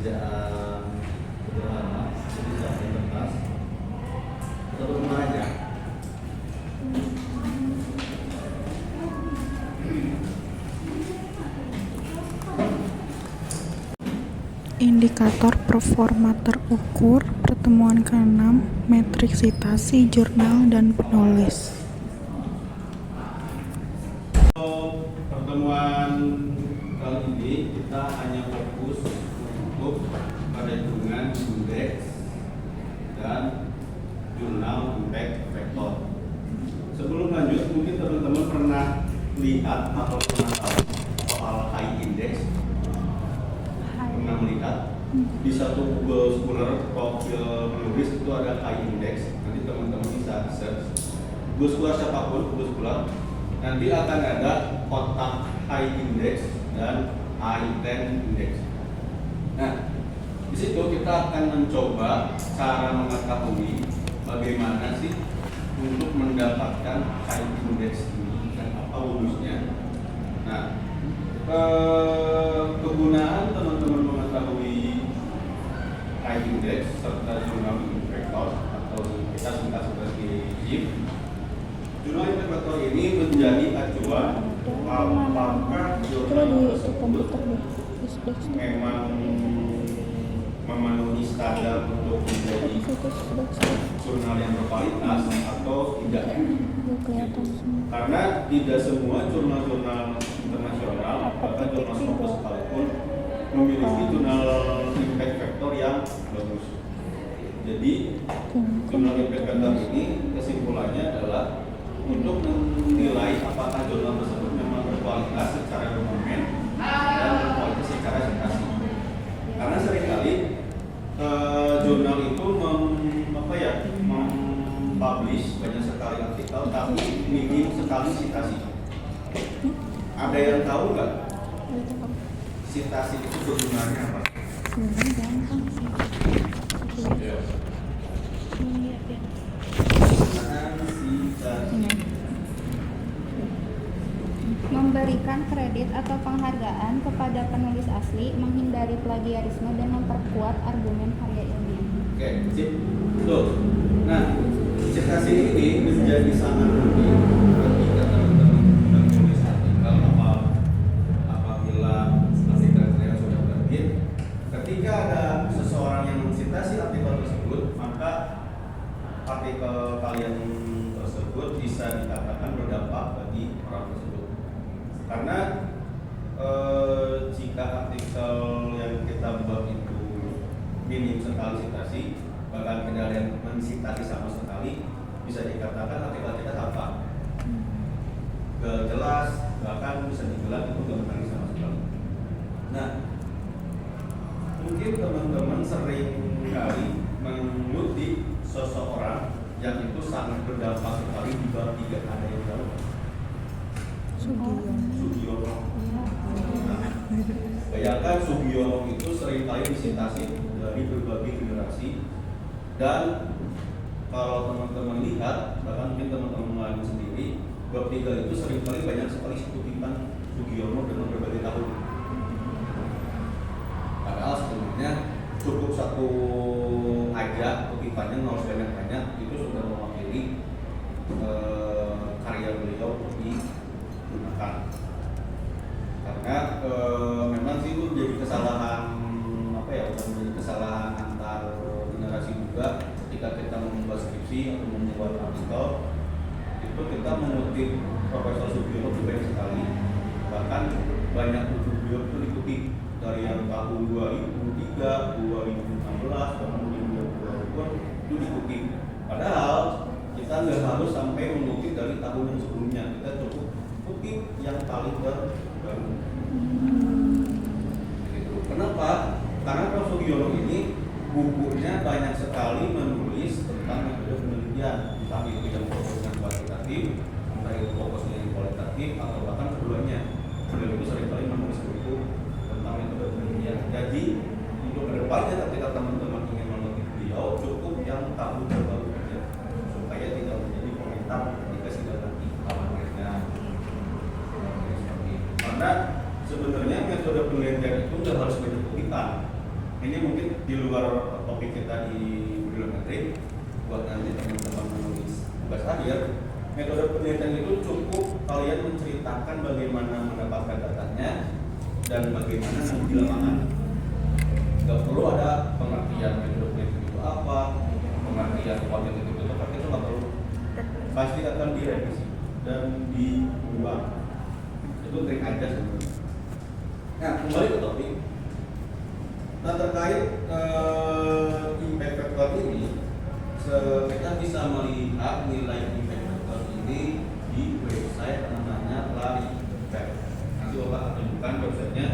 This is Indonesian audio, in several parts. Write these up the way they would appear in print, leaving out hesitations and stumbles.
ejaan sederhana, bisa kertas atau rumah aja. Indikator performa terukur, pertemuan ke-6, metrik citasi, jurnal, dan penulis. Pertemuan kali ini kita hanya fokus untuk perhitungan indeks dan jurnal impact factor. Sebelum lanjut, mungkin teman-teman pernah lihat atau pernah tahu soal high index. Pernah melihat di satu Google Scholar profil penulis itu ada high index. Nanti teman-teman bisa search Google Scholar, siapapun Google Scholar, nanti akan ada kotak high index dan high 10 index. Nah, di situ kita akan mencoba cara mengetahui bagaimana sih untuk mendapatkan high index ini dan apa bonusnya. Nah, kegunaan teman-teman mengetahui high index serta jurnal impact factor atau kita singkat sebagai JIF. Jurnal impact factor ini menjadi acuan apakah jurnal tersebut memang memenuhi standar untuk menjadi jurnal yang berkualitas atau tidak. Karena tidak semua jurnal-jurnal internasional bahkan jurnal Scopus sekalipun memiliki jurnal impact factor yang bagus. Jadi jurnal impact factor ini kesimpulannya adalah untuk menilai apakah jurnal tersebut memang berkualitas secara dokumen dan berkualitas secara citasi. Karena seringkali jurnal itu mempublish banyak sekali artikel tapi minim sekali citasi. Ada yang tahu nggak citasi itu sebenarnya apa? Gampang sih. Memberikan kredit atau penghargaan kepada penulis asli, menghindari plagiarisme, dan memperkuat argumen karya ilmiah. Oke, sip. Tuh. Nah, citasi ini menjadi sangat penting ketika teman-teman menulis artikel apabila artikel sudah terbit. Ketika ada seseorang yang mencitasi artikel tersebut, maka artikel kalian tersebut bisa dikatakan berdampak bagi orang tersebut. Karena jika artikel yang kita buat itu minim sekali citasi, bahkan tidak ada yang mencitasi sama sekali, bisa dikatakan artikel kita apa? Gak jelas, bahkan bisa dibilang itu gak menarik sama sekali. Nah, mungkin teman-teman sering kali mengutip seseorang yang itu sangat berdampak sekali di bab 3. Ada yang tahu? Sugiono. Bayangkan Sugiono itu seringkali disitasi dari berbagai generasi, dan kalau teman-teman lihat, bahkan mungkin teman-teman mengalami sendiri, bab 3 itu seringkali banyak sekali kutipan Sugiono dengan berbagai tahun. Padahal sebenarnya cukup satu aja kutipannya, nggak usah banyak-banyak, itu sudah mewakili karya beliau digunakan. Karena memang sih itu menjadi kesalahan menjadi kesalahan antar generasi juga ketika kita membuat skripsi atau membuat artikel itu kita mengutip Profesor Sugiono banyak sekali, bahkan banyak buku beliau itu dikutip dari yang tahun 2003, 2016, bahkan 2020 itu dikutip. Padahal kita nggak harus sampai mengutip dari tahun yang sebelumnya, kita cukup kutip yang paling baru. Gitu. Kenapa? Karena Prof. Sugiono ini bukunya banyak sekali menulis tentang metode penelitian, entah itu yang fokusnya kuantitatif, entah itu fokusnya yang kualitatif, atau bahkan keduanya. Beliau itu seringkali menulis buku tentang metode penelitian. Jadi untuk kedepannya ketika teman-teman ingin mengutip beliau, cukup yang tahun terbaru saja, supaya tidak menjadi komentar ketika sudah nanti awalnya. Karena sebenarnya metode penelitian itu nggak harus banyak kutipan. ini mungkin di luar topik kita di bibliometrik. Buat nanti teman-teman menulis tugas akhir, metode penelitian itu cukup kalian menceritakan bagaimana mendapatkan datanya dan bagaimana nanti di lapangan. Gak perlu ada pengertian metode penelitian itu apa, pengertian kuantitatif itu apa, itu gak perlu. Pasti akan direvisi dan diubah. Itu trik aja sebenarnya. Nah, kembali ke topik. Nah, terkait impact factor ini, kita bisa melihat nilai impact factor ini di website namanya Lari Impact. Nanti Bapak akan tunjukkan websitenya.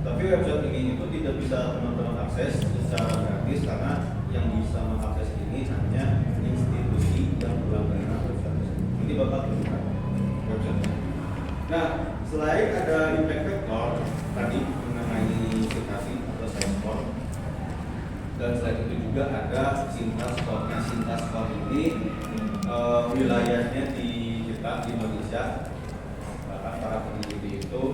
Tapi website ini itu tidak bisa teman-teman akses secara gratis karena yang bisa mengakses ini hanya institusi yang berlangganan website. Ini Bapak tunjukkan websitenya. Nah, selain ada impact factor tadi mengenai citasi atau science score, dan selain itu juga ada Sinta Score. Nah, Sinta Score ini wilayahnya di kita di Indonesia, bahkan para peneliti itu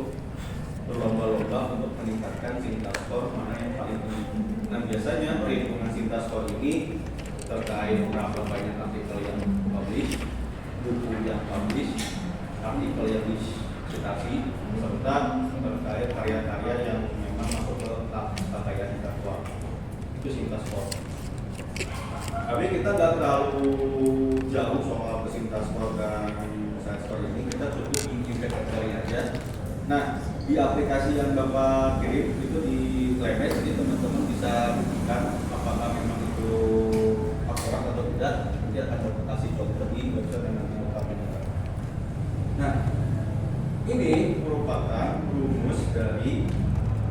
berlomba-lomba untuk meningkatkan Sinta Score mana yang paling tinggi. Nah, biasanya perhitungan Sinta Score ini terkait berapa banyak artikel yang publish, buku yang publish, artikel yang disitasi, serta terkait karya-karya yang memang masuk ke capaian intelektual. Itu Sinta Score. Tapi kita nggak terlalu jauh soal Sinta Score dan science score ini, kita cukup impact factor aja. Nah, di aplikasi yang Bapak kirim itu di Klemes, jadi teman-teman bisa buktikan apakah memang itu akurat atau tidak. Nanti akan kasih contoh di website yang nanti Bapak punya. Nah, ini merupakan rumus dari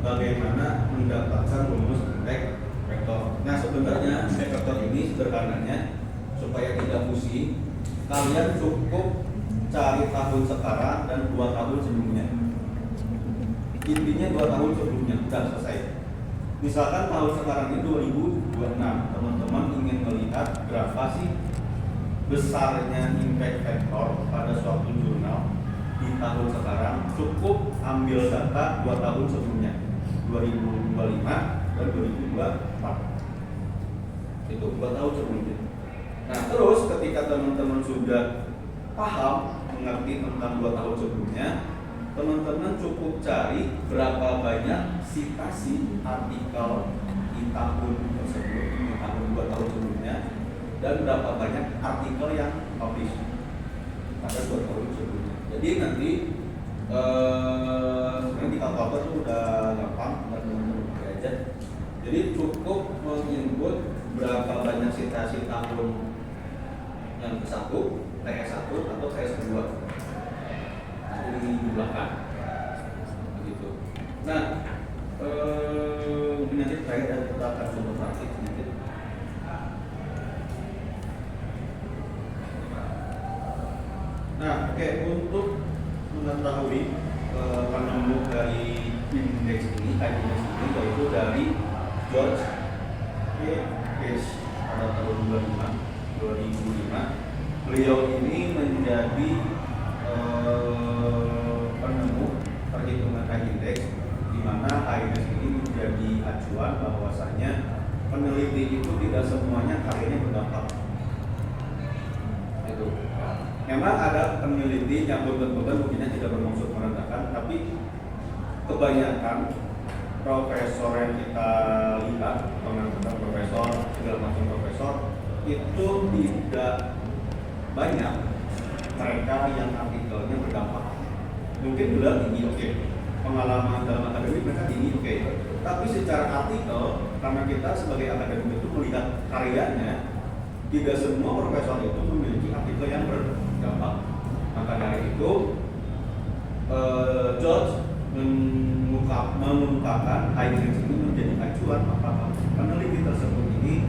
bagaimana mendapatkan rumus impact factor. Nah, sebenarnya impact factor ini sederhananya supaya tidak pusing, kalian cukup cari tahun sekarang dan 2 tahun sebelumnya. Intinya 2 tahun sebelumnya sudah selesai. Misalkan tahun sekarang ini 2026, teman-teman ingin melihat berapa sih besarnya impact factor pada suatu jurnal di tahun sekarang, cukup ambil data 2 tahun sebelumnya, 2025 dan 2024. Itu 2 tahun sebelumnya. Nah, terus ketika teman-teman sudah paham mengerti tentang 2 tahun sebelumnya, teman-teman cukup cari berapa banyak citasi artikel di tahun tersebut, di tahun 2 tahun sebelumnya, dan berapa banyak artikel yang publish pada 2 tahun sebelumnya. Jadi nanti sebenarnya di kalkulator itu udah gampang, teman-teman pakai aja. Jadi cukup menginput berapa banyak citasi tahun yang ke-1, TS1 atau TS2. Jadi dijumlahkan begitu. Nah, mungkin nanti terakhir dan kita akan coba praktik sedikit. Nah, oke, untuk mengetahui penemu dari indeks ini, indeks ini yaitu dari George E. Case pada tahun 2005. Beliau ini menjadi penemu perhitungan H-index, di mana H-index ini menjadi acuan bahwasanya peneliti itu tidak semuanya karyanya berdampak. Itu. Memang ada peneliti yang betul-betul mungkinnya tidak bermaksud merendahkan, tapi kebanyakan profesor yang kita lihat, pengangkatan profesor, segala macam profesor, itu tidak banyak mereka yang artikelnya berdampak. Mungkin sudah tinggi, oke. Pengalaman dalam akademik mereka tinggi, oke. Tapi secara artikel, karena kita sebagai akademik itu melihat karyanya, tidak semua profesor itu memiliki artikel yang berdampak. Maka dari itu, George mengungkapkan H-index ini menjadi acuan apakah peneliti tersebut ini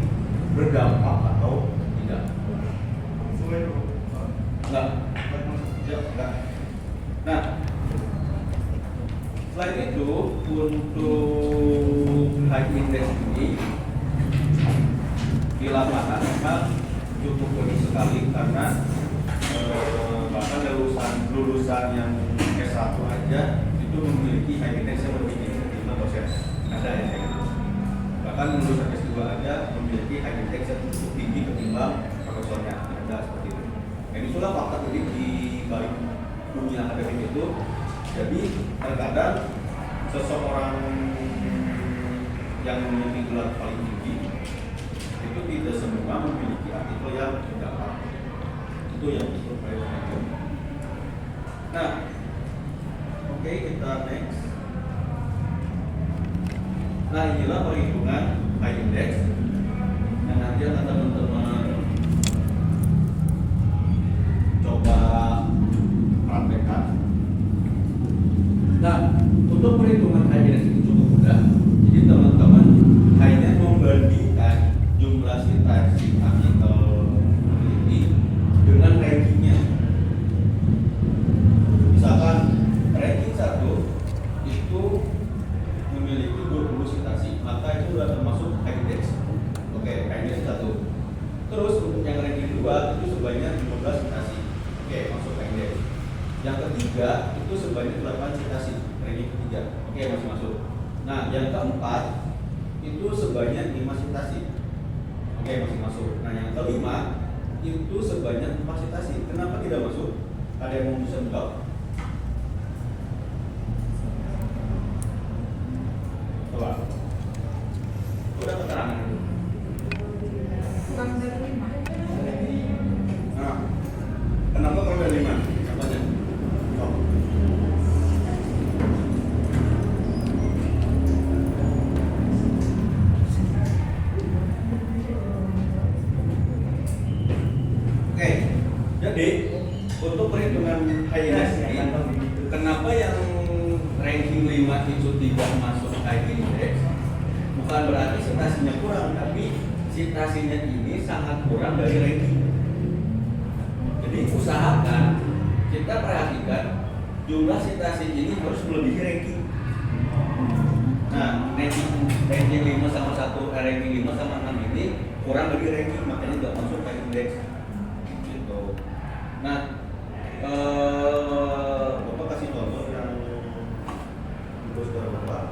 berdampak atau tidak. Enggak. Nah, selain itu untuk H-index ini di lapangan memang cukup unik sekali karena bahkan lulusan yang S1 aja itu memiliki H-index yang lebih tinggi dari dosen. Ada yang kayak gitu. Bahkan bahkan lulusan S2 aja memiliki high index yang cukup tinggi ketimbang profesornya, ada seperti itu. Nah, itulah fakta unik di balik dunia akademik itu. Jadi terkadang seseorang yang memiliki gelar paling tinggi itu tidak semua memiliki artikel yang terdapat. Itu yang disebut priority. Nah, oke, kita next. Nah, inilah perhitungan high index yang nanti akan teman-teman coba praktekkan. Nah, untuk perhitungan high index itu cukup mudah. Jadi teman-teman hanya membandingkan jumlah citasi artikel ini dengan rankingnya. Misalkan ranking 1 itu memiliki 20 citasi, maka itu sudah termasuk high index. Oke, high index 1. Terus untuk yang ranking 2 itu sebanyak 15 citasi. Oke, masuk high index. Yang ketiga itu sebanyak 8 citasi, ranking 3. Oke, masih masuk. Nah, yang keempat itu sebanyak 5 citasi. Oke, masih masuk. Nah, yang kelima itu sebanyak 4 citasi. Kenapa tidak masuk? Ada yang mau bisa menjawab? Coba. Udah keterangan itu. Kurang dari 5. Nah, kenapa kurang dari 5? Contohnya. Oh. Oke, jadi untuk perhitungan high index ini, kenapa yang ranking 5 itu tidak masuk high index? Bukan berarti citasinya kurang, tapi citasinya ini sangat kurang dari ranking. Jadi usahakan kita perhatikan jumlah citasi ini harus melebihi ranking. Nah, ranking 5 sama 1, ranking 5 sama 6 ini kurang dari ranking, makanya nggak masuk high index. Gitu. Nah, Bapak kasih contoh yang itu saudara Bapak.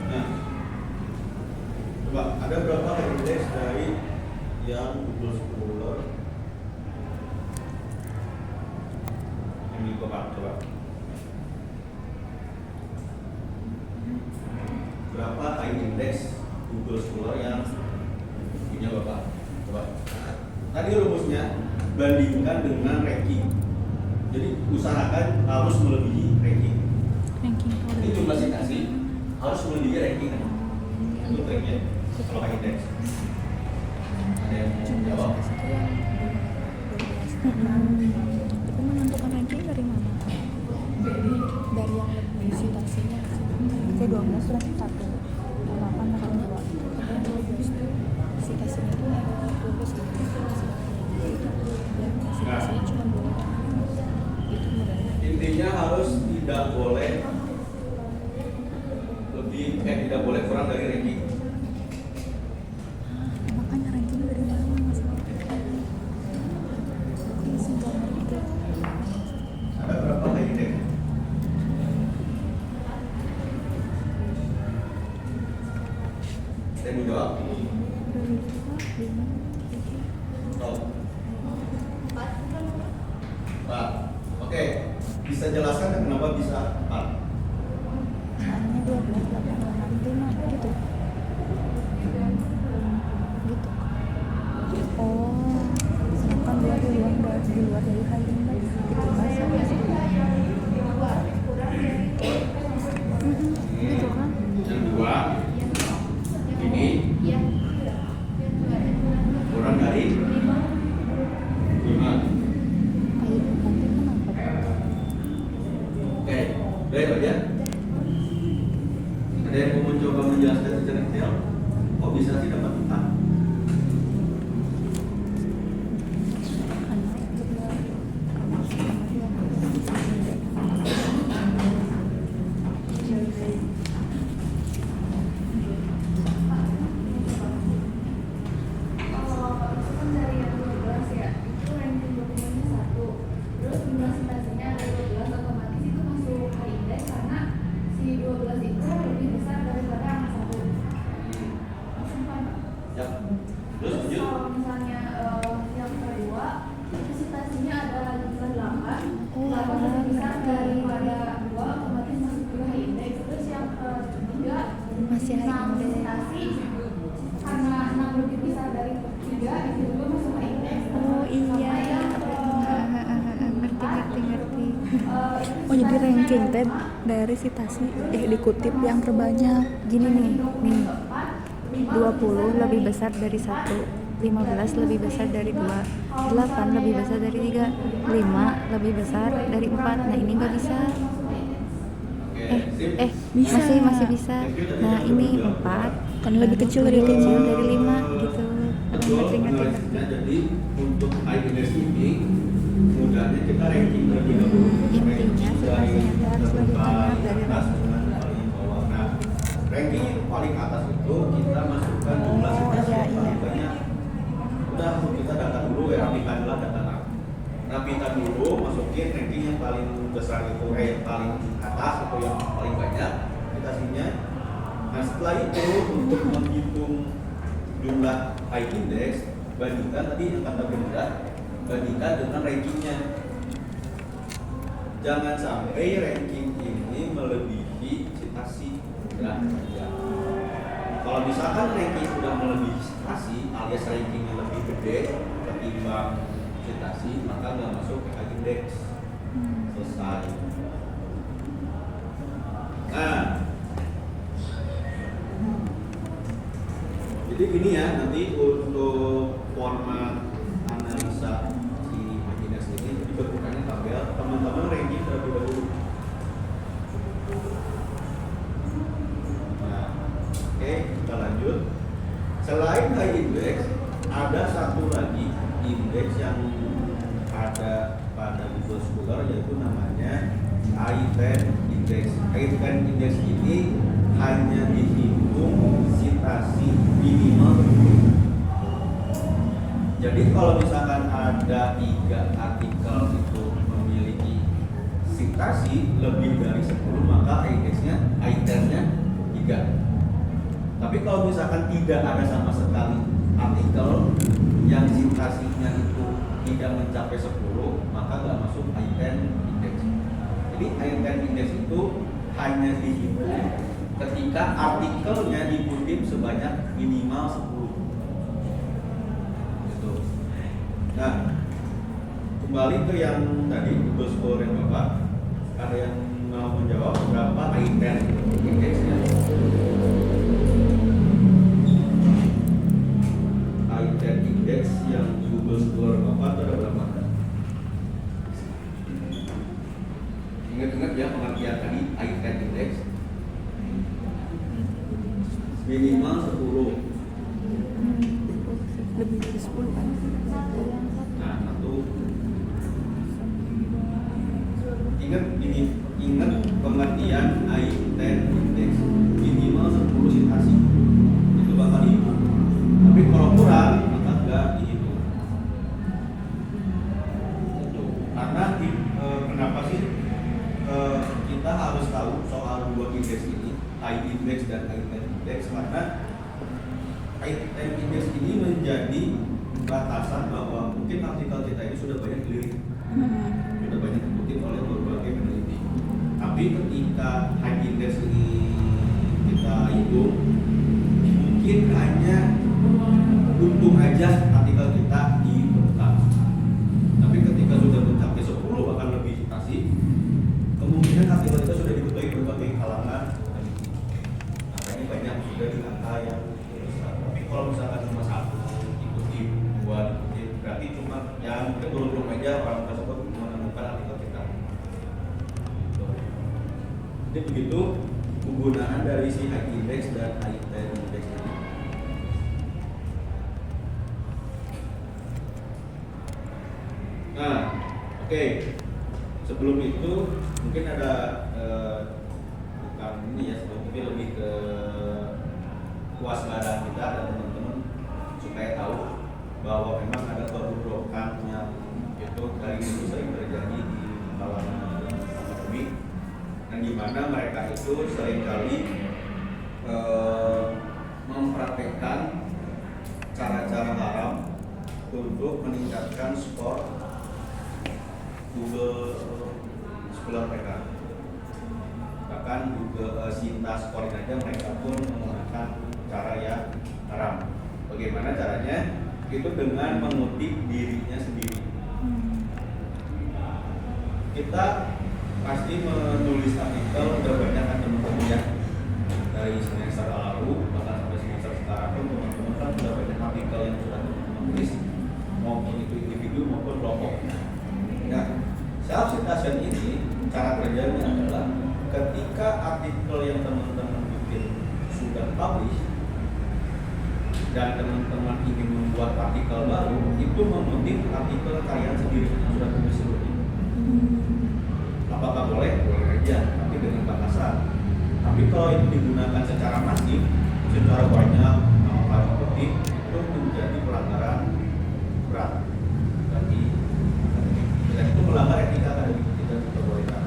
Nah, coba ada berapa indeks dari yang Google Scholar yang di Bapak? Coba berapa high index Google Scholar yang punya Bapak? Coba. Tadi rumusnya bandingkan dengan ranking. Jadi usahakan harus melebihi ranking. Ranking Ini jumlah citasi harus melebihi ranking. Itu triknya kalau high index. Ada yang mau jawab? Tapi menentukan ranking dari mana? Dari yang lebih citasinya. Kayak 12 berarti 1. 8 berarti 2. Kalau yang 12 itu citasinya itu 12 gitu. Citasinya cuma 2. Itu mudahnya. Intinya harus tidak boleh tidak boleh kurang dari ranking. Makanya ranking dari mana mas? Ini singkat itu. Ada berapa high index? Saya mau jawab. Oh. Pak, oke. Bisa jelaskan kenapa bisa 4? Soalnya 12, 8, 5 gitu. Gitu. Oh, sedangkan dia di luar dari high index itu bahasa gitu kan? Yang dua ini kurang dari 5. Kayak nanti kenapa? Oke, baik aja. Ada yang mau mencoba menjelaskan secara detail? Kok bisa sih dapat 4? Karena si high index. Karena 6 lebih besar dari 3 itu juga masuk ke indeks. Oh iya, ngerti. Oh jadi ranking teh dari citasi dikutip yang terbanyak. Gini nih. 20 lebih besar dari 1, 15 lebih besar dari 2, 8 lebih besar dari 3, 5 lebih besar dari 4. Nah ini nggak bisa. Bisa. Masih bisa. Nah ini 4 kan lebih kecil dari 5 gitu. Betul, analisisnya. Jadi untuk high index ini mudahnya kita ranking terlebih dahulu. Intinya situasinya harus lebih banyak dari atas dengan paling bawah. Nah, ranking yang paling atas itu kita masukkan jumlah situasi yang paling banyak. Udah kita data dulu ya, rapikanlah data. Rapikan dulu, masukin ranking yang paling besar itu, yang paling atas atau yang paling banyak situasinya. Nah setelah itu untuk menghitung jumlah high index, bandingkan tadi yang kata benda, bandingkan dengan rankingnya. Jangan sampai ranking ini melebihi citasi. Ya. Kalau misalkan ranking sudah melebihi citasi, alias rankingnya lebih gede ketimbang citasi, maka nggak masuk ke high index. Selesai. Nah, jadi gini ya, nanti untuk format analisa si index ini dibentukannya tabel, teman-teman ranking terlebih dahulu. Nah, oke, kita lanjut. Selain high index, ada satu lagi indeks yang ada pada Google Scholar, yaitu namanya I10 index. I10 index ini hanya dihitung citasi minimal. Jadi kalau misalkan ada 3 artikel itu memiliki citasi lebih dari 10, maka indeksnya I10-nya 3. Tapi kalau misalkan tidak ada sama sekali artikel yang citasinya itu tidak mencapai 10, maka nggak masuk I10 index. Jadi I10 index itu hanya dihitung ketika artikelnya dikutip sebanyak minimal 10. Gitu. Nah, kembali ke yang tadi Google Scholar yang Bapak, ada yang mau menjawab berapa I10 indexnya? I10 index yang Google Scholar Bapak itu ada berapa? Ingat-ingat ya pengertian tadi I10 index minimal 10. Lebih dari 10 kan. Nah, satu. Ingat pengertian I10 index minimal 10 citasi. Itu bakal dihitung. Tapi kalau kurang maka enggak dihitung. Karena kenapa sih kita harus tahu soal dua indeks ini, I index dan I10 index, karena I10 index ini menjadi batasan bahwa mungkin artikel kita ini sudah banyak dilirik, sudah banyak dikutip oleh berbagai peneliti. Tapi ketika high index ini kita hitung, mungkin hanya untung aja artikel kita dibentang. Tapi ketika sudah mencapai 10 bahkan lebih citasi, kemungkinan artikel kita sudah diketahui berbagai kalangan. Nah, ini banyak sudah di angka yang besar. Tapi kalau misalkan cuma satu ikuti, dua ikuti, berarti cuma yang beruntung aja orang tersebut menemukan artikel kita. Jadi begitu penggunaan dari si high index dan I10 index ini. Nah, oke. Sebelum itu mungkin ada bukan ini ya, tapi lebih ke kewaspadaan kita dan teman-teman supaya tahu bahwa memang ada kebobrokan yang itu kali ini sering terjadi di kalangan akademik, dan di mana mereka itu seringkali mempraktekkan cara-cara haram untuk meningkatkan skor Google Scholar mereka. Bahkan Google Sinta scoring aja mereka pun Bagaimana caranya? Itu dengan mengutip dirinya sendiri. Kita pasti menulis artikel, udah banyak kan teman-teman ya, dari semester lalu bahkan sampai semester sekarang pun teman-teman kan sudah banyak artikel yang sudah teman-teman tulis, maupun itu individu maupun kelompok. Nah, self citation ini cara kerjanya adalah ketika artikel yang teman-teman bikin sudah publish dan teman-teman ingin membuat artikel baru, itu mengutip artikel kalian sendiri yang sudah tulis sebelumnya. Apakah boleh? Boleh aja, tapi dengan batasan. Tapi kalau itu digunakan secara masif, secara banyak, tanpa dikutip, itu menjadi pelanggaran berat bagi akademik. Dan itu melanggar etika akademik, tidak diperbolehkan.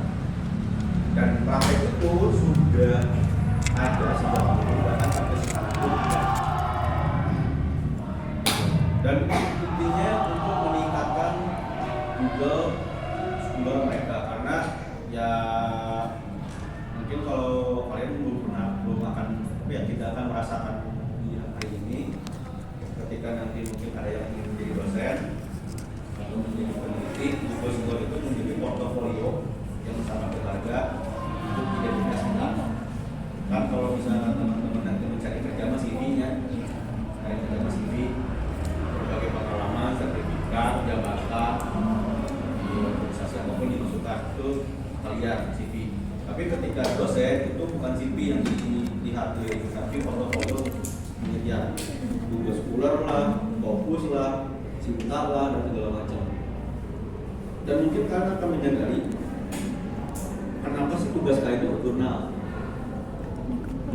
Dan praktek itu sudah ada sejak dulu, bahkan sampai sekarang pun. Dan intinya untuk meningkatkan Google mereka, karena ya mungkin kalau kalian belum akan, tapi ya kita akan merasakan di hari ini ketika nanti mungkin ada yang ingin menjadi dosen atau menjadi peneliti, Google itu menjadi portofolio yang sangat berharga untuk diidentifikasikan. Kan kalau misalnya teman-teman nanti mencari kerja mas CV-nya, cari kerja mas CV, berbagai pengalaman, sertifikat, jabatan di organisasi apapun dimasukkan itu kalian CV. Tapi ketika dosen itu bukan CV yang dilihat, tapi portofolio penelitian, tugas scholar lah, fokus lah, cinta lah, dan segala macam. Dan mungkin kalian akan menyadari kenapa sih tugas kalian itu jurnal,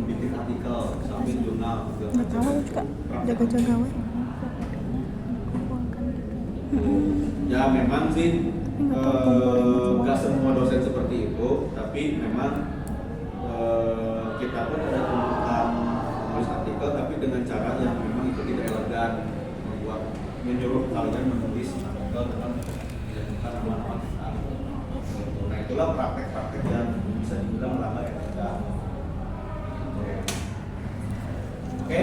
bikin artikel, sambil jurnal, segala Nggak macam. tahu juga jaga-jaga we. Ya memang sih nggak semua dosen seperti itu, tapi memang kita pun ada tuntutan menulis artikel, tapi dengan cara yang memang itu tidak elegan, menyuruh kalian menulis artikel dengan menjadikan nama-nama kita. Nah itulah praktek-praktek yang bisa dibilang melanggar etika. Oke,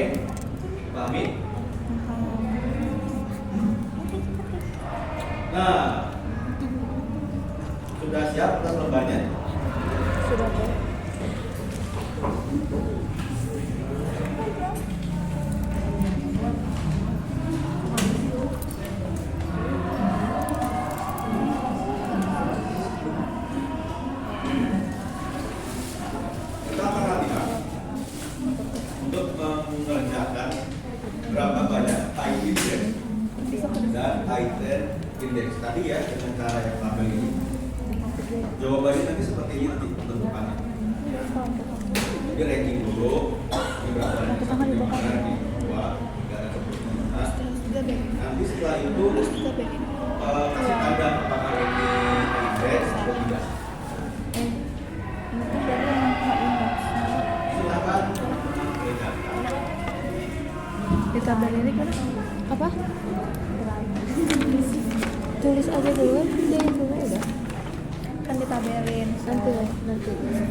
pahami? Nah, sudah siap atas lembahnya? Sudah deh. Kita akan latihan untuk mengerjakan berapa banyak item dan item indeks tadi ya, dengan cara yang tabel ini. Jawabannya nanti seperti ini nanti bentukannya. Jadi ranking dulu, ini berapa yang satu di mana, di dua, tiga, dan seterusnya. Nanti setelah itu kasih tanda apakah ini indeks atau tidak. Silakan kerjakan. Di tabel ini kan apa? Tulis aja dulu, dia yang dulu udah. Kan ditabelin. Nanti.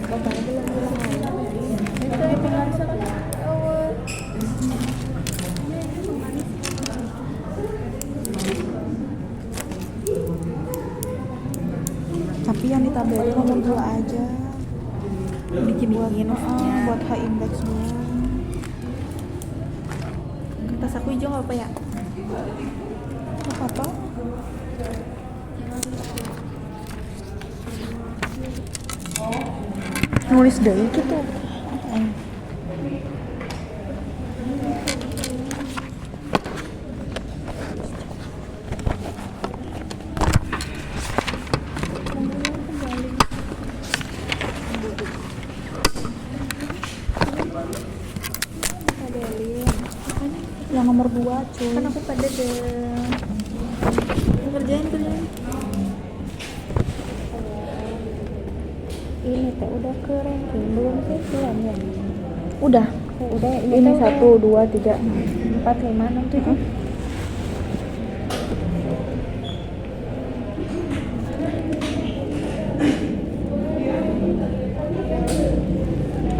Bapaknya bilang aja. Itu yang pengarsa kan awal. Tapi yang ditabelin nomor 2 aja. Bikin-bikin buat H index doang. Kertas aku hijau nggak apa ya? Nggak apa-apa. Nulis deh gitu. Yang nomor 2 cuy. Kan aku pada deh. Kerjain. Ini teh udah ke ranking belum sih? Belum ya? Udah. Ini 1, 2, 3, 4, 5, 6, 7.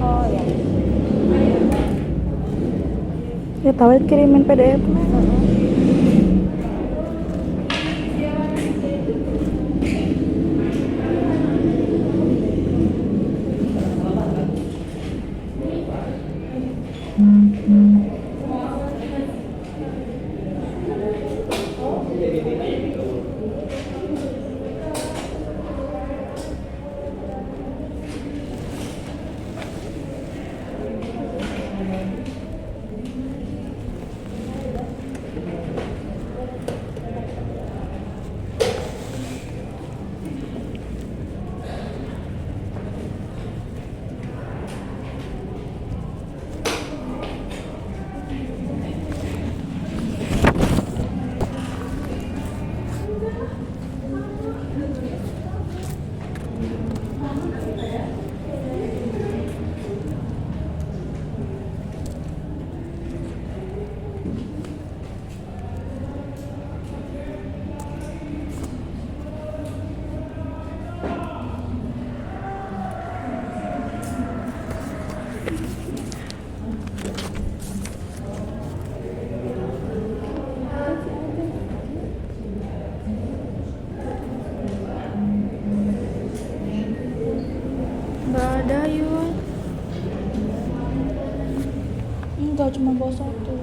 Oh ya. Ya tahu kirimin PDF-nya. Nggak ada yuk. Enggak, cuma bawa satu.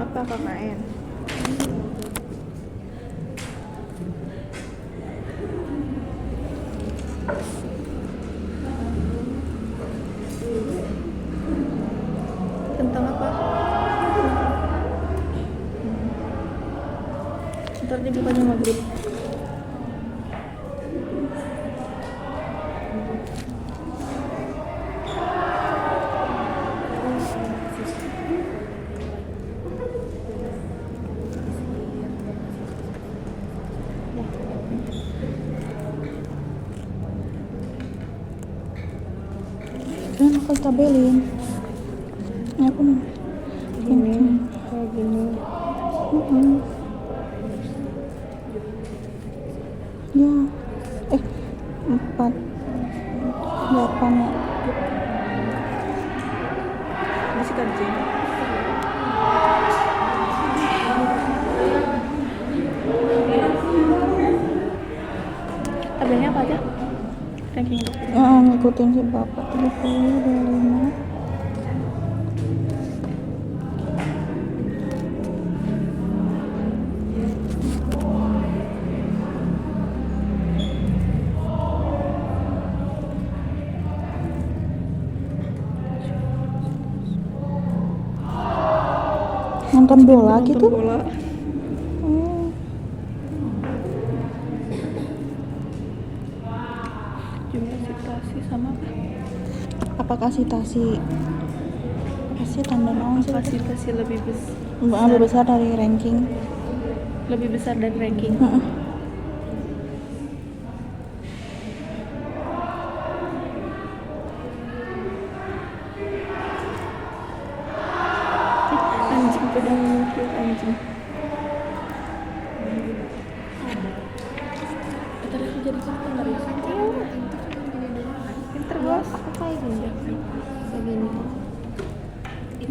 Apa KKN? Tentang apa? Ntar dibukanya maghrib. Kan aku tabelin. Ya, aku mau. Gini, kayak gini. Ya. 4 8 ya. Masih kerja. Tabelnya apa aja? Ranking dokter. Ya, ngikutin si bapak 30, 25. nonton bola Nonton gitu? bola. Oh. Gimnasitasi sama apa? Kapasitasi tanda naon sih? Kapasitasi lebih besar. Lebih besar dari ranking. Lebih besar dari ranking. Heeh. Anjing pedang mukul anjing. Tadi aku jadi pintar ya. Pintar bos. Aku kayak gini. Kayak gini.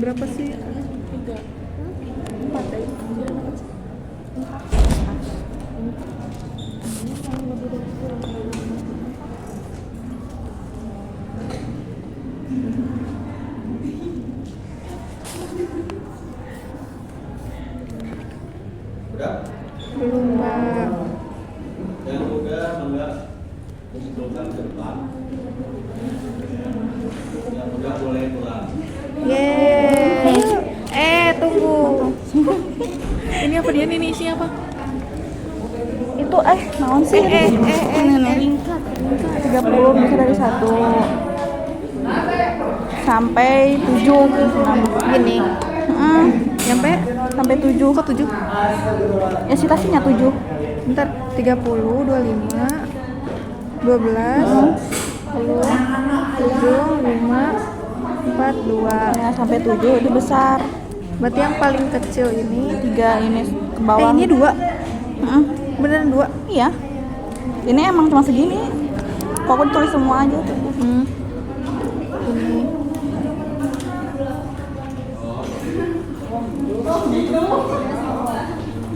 Berapa sih? 3. 4 ya. Udah? Belum Mbak. Yang udah enggak kumpulkan ke depan. Yang udah boleh pulang. Yeay. Tunggu. Ini apa dia nih isinya apa? Itu naon sih? Ini 30 bisa dari 1 sampai 7 Gini. Nyampe sampai 7. kok 7? Ya citasinya 7. Bentar, 30, 25, 12, 10, 7, 5, 4, 2. Ya sampai 7 itu besar. Berarti yang paling kecil ini 3 ini ke bawah. ini 2. Heeh. Beneran 2. Iya. Ini emang cuma segini. Kok aku tulis semua aja tuh.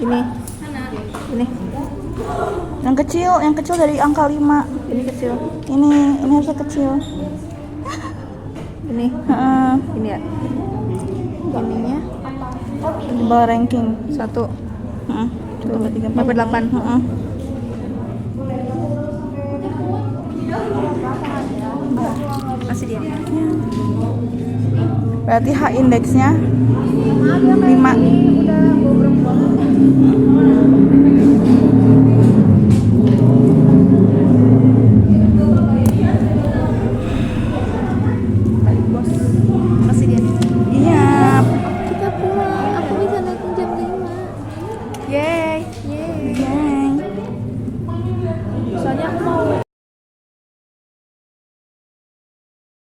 Ini. Ini. Yang kecil dari angka 5. Ini kecil. Ini harusnya kecil. Ini. Heeh. Ini ya. Ininya Di bawah ranking. 1. Heeh. Coba 3 Sampai 8. Heeh. Masih dia. Berarti H indeksnya 5. Balik bos. Masih dia. Iya. Kita pulang. Aku bisa naik jam 5. Yeay. Yeay. Soalnya aku mau